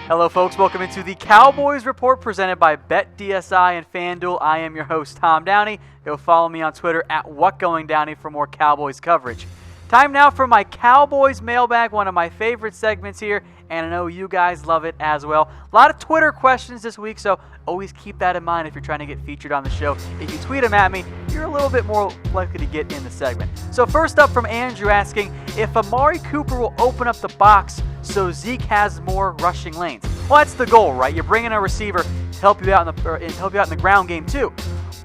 Hello, folks. Welcome into the Cowboys Report presented by BetDSI and FanDuel. I am your host, Tom Downey. Go follow me on Twitter at WhatGoingDowney for more Cowboys coverage. Time now for my Cowboys Mailbag, one of my favorite segments here, and I know you guys love it as well. A lot of Twitter questions this week, so always keep that in mind if you're trying to get featured on the show. If you tweet them at me, you're a little bit more likely to get in the segment. So first up from Andrew asking if Amari Cooper will open up the box so Zeke has more rushing lanes. Well, that's the goal, right? You're bringing a receiver to help you out in the ground game too.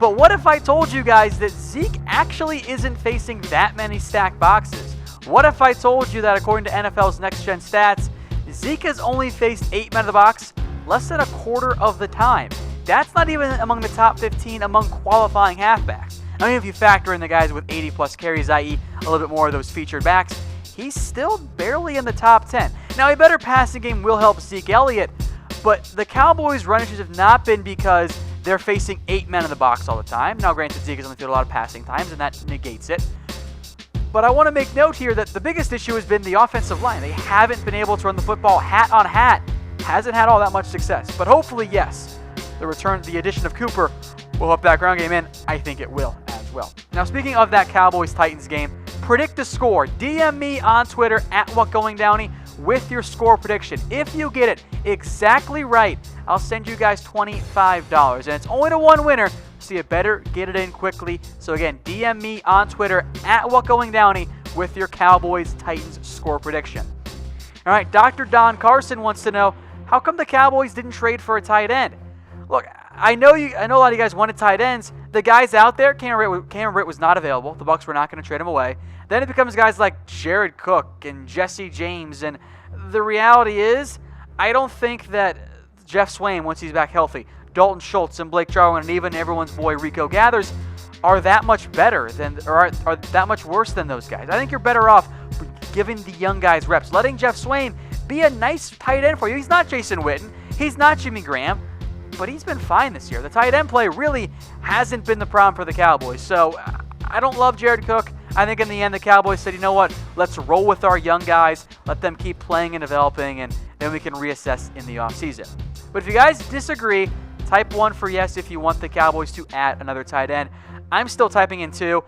But what if I told you guys that Zeke actually isn't facing that many stacked boxes? What if I told you that according to NFL's next-gen stats, Zeke has only faced 8 men in the box less than a quarter of the time? That's not even among the top 15 among qualifying halfbacks. I mean, if you factor in the guys with 80-plus carries, i.e. a little bit more of those featured backs, he's still barely in the top 10. Now, a better passing game will help Zeke Elliott, but the Cowboys' run issues have not been because they're facing 8 men in the box all the time. Now, granted, Zeke has only thrown a lot of passing times, and that negates it. But I want to make note here that the biggest issue has been the offensive line. They haven't been able to run the football hat on hat. Hasn't had all that much success. But hopefully, yes, the addition of Cooper will help that ground game in. I think it will as well. Now, speaking of that Cowboys-Titans game, predict the score. DM me on Twitter at WhatGoingDowney with your score prediction. If you get it exactly right, I'll send you guys $25. And it's only to one winner, so you better get it in quickly. So again, DM me on Twitter at WhatGoingDowney with your Cowboys-Titans score prediction. All right, Dr. Don Carson wants to know, how come the Cowboys didn't trade for a tight end? Look, I know a lot of you guys wanted tight ends. The guys out there, Cameron Britt was not available. The Bucs were not going to trade him away. Then it becomes guys like Jared Cook and Jesse James. And the reality is, I don't think that Jeff Swain, once he's back healthy, Dalton Schultz and Blake Jarwin, and even everyone's boy Rico Gathers are that much better than, or are that much worse than those guys. I think you're better off giving the young guys reps, letting Jeff Swain be a nice tight end for you. He's not Jason Witten. He's not Jimmy Graham. But he's been fine this year. The tight end play really hasn't been the problem for the Cowboys. So I don't love Jared Cook. I think in the end the Cowboys said, you know what, let's roll with our young guys, let them keep playing and developing, and then we can reassess in the offseason. But if you guys disagree, type 1 for yes if you want the Cowboys to add another tight end. I'm still typing in 2.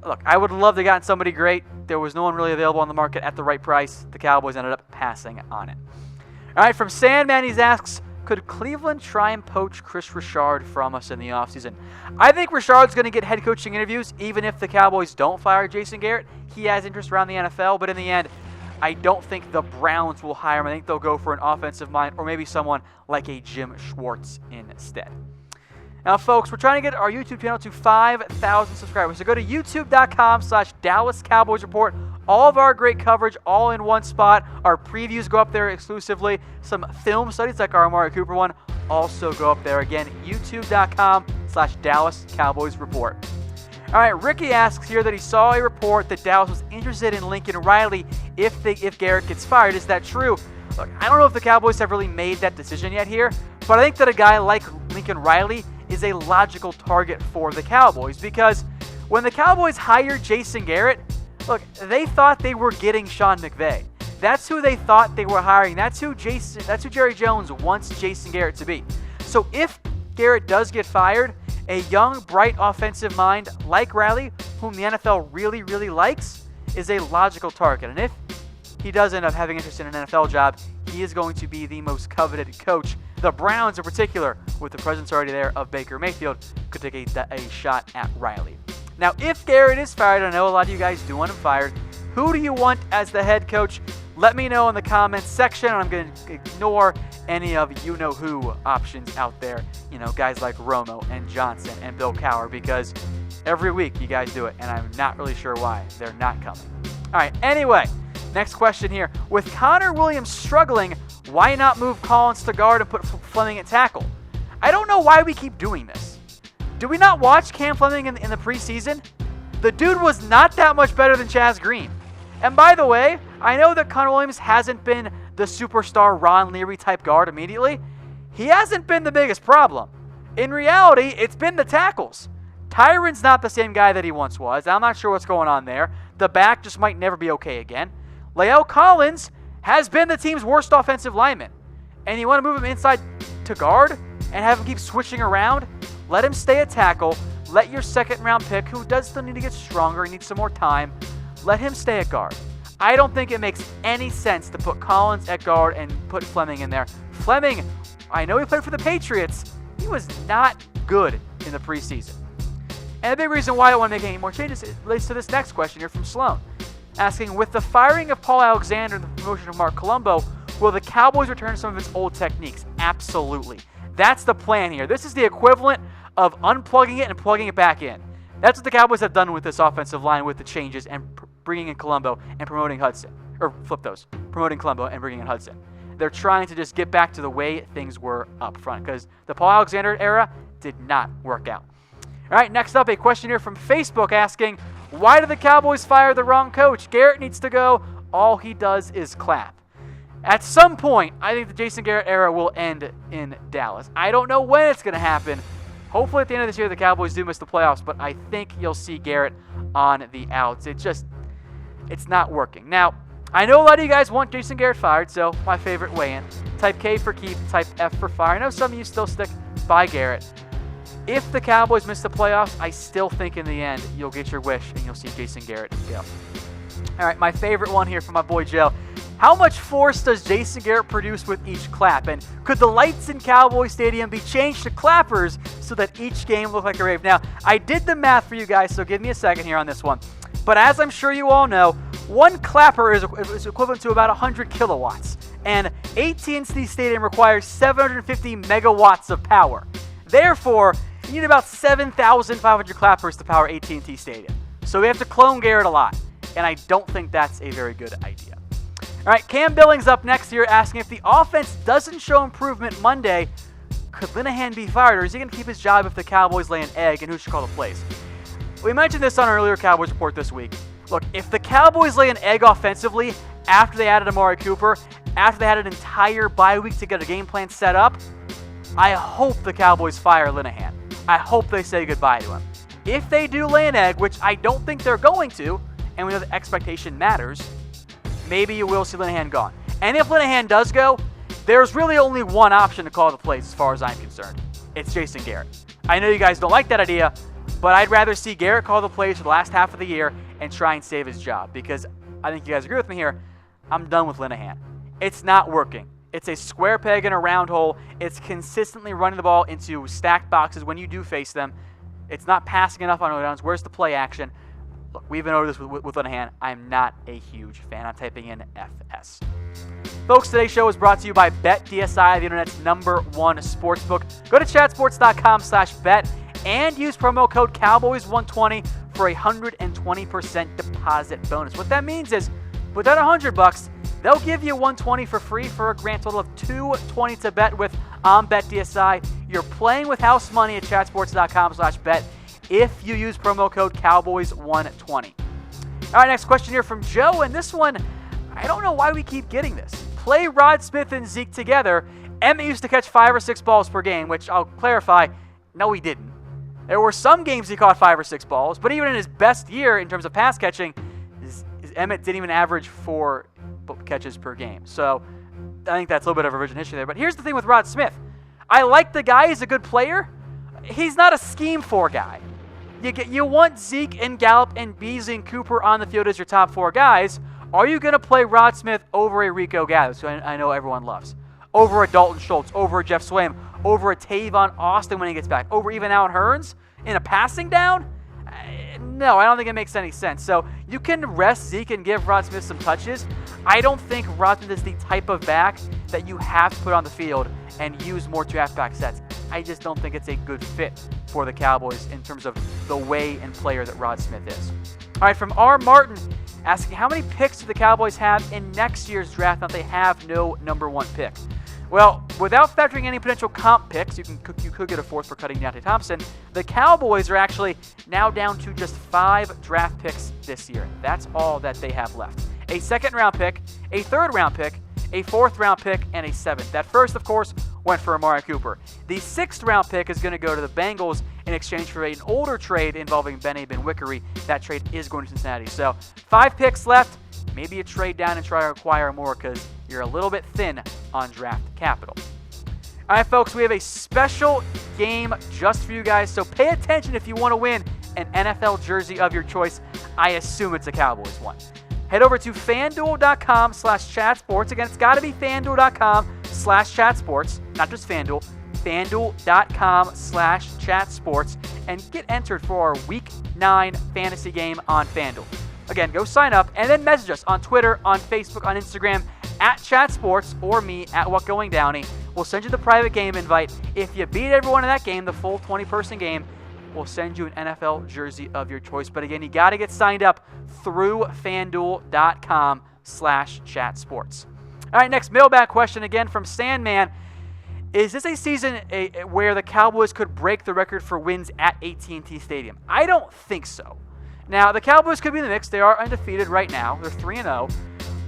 Look, I would love to have gotten somebody great. There was no one really available on the market at the right price. The Cowboys ended up passing on it. All right, from Sandman, he asks, could Cleveland try and poach Kris Richard from us in the offseason? I think Richard's going to get head coaching interviews even if the Cowboys don't fire Jason Garrett. He has interest around the NFL, but in the end, I don't think the Browns will hire him. I think they'll go for an offensive mind or maybe someone like a Jim Schwartz instead. Now, folks, we're trying to get our YouTube channel to 5,000 subscribers. So go to youtube.com/Dallas Cowboys Report. All of our great coverage all in one spot. Our previews go up there exclusively. Some film studies like our Amari Cooper one also go up there. Again, youtube.com/Dallas Cowboys Report. All right, Ricky asks here that he saw a report that Dallas was interested in Lincoln Riley if Garrett gets fired. Is that true? Look, I don't know if the Cowboys have really made that decision yet here, but I think that a guy like Lincoln Riley is a logical target for the Cowboys because when the Cowboys hired Jason Garrett, look, they thought they were getting Sean McVay. That's who they thought they were hiring. That's who Jerry Jones wants Jason Garrett to be. So if Garrett does get fired, a young, bright offensive mind like Riley, whom the NFL really, really likes, is a logical target. And if he does end up having interest in an NFL job, he is going to be the most coveted coach. The Browns in particular, with the presence already there of Baker Mayfield, could take a shot at Riley. Now, if Garrett is fired, I know a lot of you guys do want him fired, who do you want as the head coach? Let me know in the comments section. I'm going to ignore any of you-know-who options out there. You know, guys like Romo and Johnson and Bill Cowher, because every week you guys do it, and I'm not really sure why. They're not coming. All right, anyway, next question here. With Connor Williams struggling, why not move Collins to guard and put Fleming at tackle? I don't know why we keep doing this. Did we not watch Cam Fleming in the preseason? The dude was not that much better than Chaz Green. And by the way, I know that Connor Williams hasn't been the superstar Ron Leary type guard immediately. He hasn't been the biggest problem. In reality, it's been the tackles. Tyron's not the same guy that he once was. I'm not sure what's going on there. The back just might never be okay again. La'el Collins has been the team's worst offensive lineman. and you want to move him inside to guard and have him keep switching around, let him stay at tackle. Let your second-round pick, who does still need to get stronger, needs some more time, let him stay at guard. I don't think it makes any sense to put Collins at guard and put Fleming in there. Fleming, I know he played for the Patriots. He was not good in the preseason. And the big reason why I don't want to make any more changes relates to this next question here from Sloan, asking, with the firing of Paul Alexander and the promotion of Mark Colombo, will the Cowboys return to some of its old techniques? Absolutely. That's the plan here. This is the equivalent of unplugging it and plugging it back in. That's what the Cowboys have done with this offensive line with the changes and bringing in Colombo and promoting Hudson. Or flip those. Promoting Colombo and bringing in Hudson. They're trying to just get back to the way things were up front because the Paul Alexander era did not work out. All right, next up, a question here from Facebook asking, why did the Cowboys fire the wrong coach? Garrett needs to go. All he does is clap. At some point, I think the Jason Garrett era will end in Dallas. I don't know when it's going to happen. Hopefully at the end of this year, the Cowboys do miss the playoffs, but I think you'll see Garrett on the outs. It's not working. Now, I know a lot of you guys want Jason Garrett fired, so my favorite weigh-in. Type K for keep, type F for fire. I know some of you still stick by Garrett. If the Cowboys miss the playoffs, I still think in the end you'll get your wish and you'll see Jason Garrett go. All right, my favorite one here from my boy Joe. How much force does Jason Garrett produce with each clap? And could the lights in Cowboys Stadium be changed to clappers so that each game looked like a rave? Now, I did the math for you guys, so give me a second here on this one. But as I'm sure you all know, one clapper is equivalent to about 100 kilowatts. And AT&T Stadium requires 750 megawatts of power. Therefore, you need about 7,500 clappers to power AT&T Stadium. So we have to clone Garrett a lot. And I don't think that's a very good idea. All right, Cam Billings up next here asking, if the offense doesn't show improvement Monday, could Linehan be fired, or is he going to keep his job if the Cowboys lay an egg, and who should call the plays? We mentioned this on our earlier Cowboys Report this week. Look, if the Cowboys lay an egg offensively after they added Amari Cooper, after they had an entire bye week to get a game plan set up, I hope the Cowboys fire Linehan. I hope they say goodbye to him. If they do lay an egg, which I don't think they're going to, and we know that expectation matters, maybe you will see Linehan gone. And if Linehan does go, there's really only one option to call the plays as far as I'm concerned. It's Jason Garrett. I know you guys don't like that idea, but I'd rather see Garrett call the plays for the last half of the year and try and save his job, because I think you guys agree with me here. I'm done with Linehan. It's not working. It's a square peg in a round hole. It's consistently running the ball into stacked boxes when you do face them. It's not passing enough on downs. Where's the play action? Look, we've been over this with Linehan. I'm not a huge fan. I'm typing in FS. Folks, today's show is brought to you by BetDSI, the internet's #1 sportsbook. Go to chatsports.com/bet and use promo code Cowboys120 for a 120% deposit bonus. What that means is, put down $100, they'll give you $120 for free for a grand total of $220 to bet with on BetDSI. You're playing with house money at chatsports.com/bet. if you use promo code Cowboys120. All right, next question here from Joe, and this one, I don't know why we keep getting this. Play Rod Smith and Zeke together. Emmett used to catch 5 or 6 balls per game, which I'll clarify, no he didn't. There were some games he caught 5 or 6 balls, but even in his best year in terms of pass catching, Emmett didn't even average 4 catches per game. So I think that's a little bit of a revision history there. But here's the thing with Rod Smith. I like the guy. He's a good player. He's not a scheme 4 guy. You want Zeke and Gallup and Beasley and Cooper on the field as your top 4 guys. Are you going to play Rod Smith over a Rico Gathers, who I know everyone loves, over a Dalton Schultz, over a Jeff Swaim, over a Tavon Austin when he gets back, over even Allen Hurns in a passing down? No, I don't think it makes any sense. So you can rest Zeke and give Rod Smith some touches. I don't think Rod Smith is the type of back that you have to put on the field and use more 2 halfback sets. I just don't think it's a good fit for the Cowboys in terms of the way and player that Rod Smith is. All right, from R. Martin, asking how many picks do the Cowboys have in next year's draft now they have no #1 pick? Well, without factoring any potential comp picks, you could get a 4th for cutting Deontay Thompson. The Cowboys are actually now down to just 5 draft picks this year. That's all that they have left. A 2nd-round pick, a 3rd-round pick, a 4th-round pick, and a 7th. That first, of course, went for Amari Cooper. The 6th-round pick is going to go to the Bengals in exchange for an older trade involving Benny Benwickery. That trade is going to Cincinnati. So 5 picks left. Maybe you trade down and try to acquire more because you're a little bit thin on draft capital. All right, folks, we have a special game just for you guys, so pay attention if you want to win an NFL jersey of your choice. I assume it's a Cowboys one. Head over to FanDuel.com/chatsports. Again, it's got to be FanDuel.com/chatsports, not just FanDuel. FanDuel.com/chatsports, and get entered for our Week 9 fantasy game on FanDuel. Again, go sign up and then message us on Twitter, on Facebook, on Instagram at chatsports, or me at whatgoingdowney. We'll send you the private game invite. If you beat everyone in that game, the full 20-person game, we'll send you an NFL jersey of your choice. But again, you got to get signed up through FanDuel.com/chatsports. All right, next mailbag question again from Sandman. Is this a season where the Cowboys could break the record for wins at AT&T Stadium? I don't think so. Now, the Cowboys could be in the mix. They are undefeated right now. They're 3-0.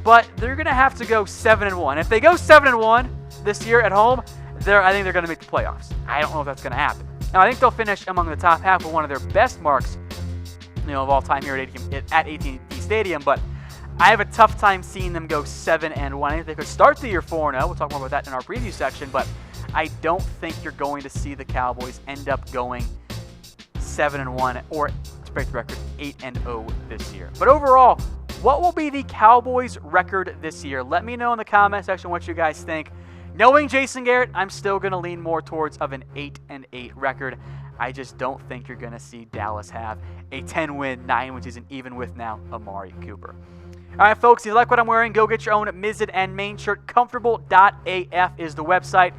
But they're going to have to go 7-1. If they go 7-1 this year at home, I think they're going to make the playoffs. I don't know if that's going to happen. Now, I think they'll finish among the top half with one of their best marks, of all time here at AT&T Stadium. But I have a tough time seeing them go 7-1. I think they could start the year 4-0. We'll talk more about that in our preview section. But I don't think you're going to see the Cowboys end up going 7-1 or, to break the record, 8-0 this year. But overall, what will be the Cowboys' record this year? Let me know in the comment section what you guys think. Knowing Jason Garrett, I'm still going to lean more towards of an 8-8 record. I just don't think you're going to see Dallas have a 10-win, 9-win season, even with now Amari Cooper. All right, folks, if you like what I'm wearing, go get your own Mizzen and Main shirt. Comfortable.af is the website.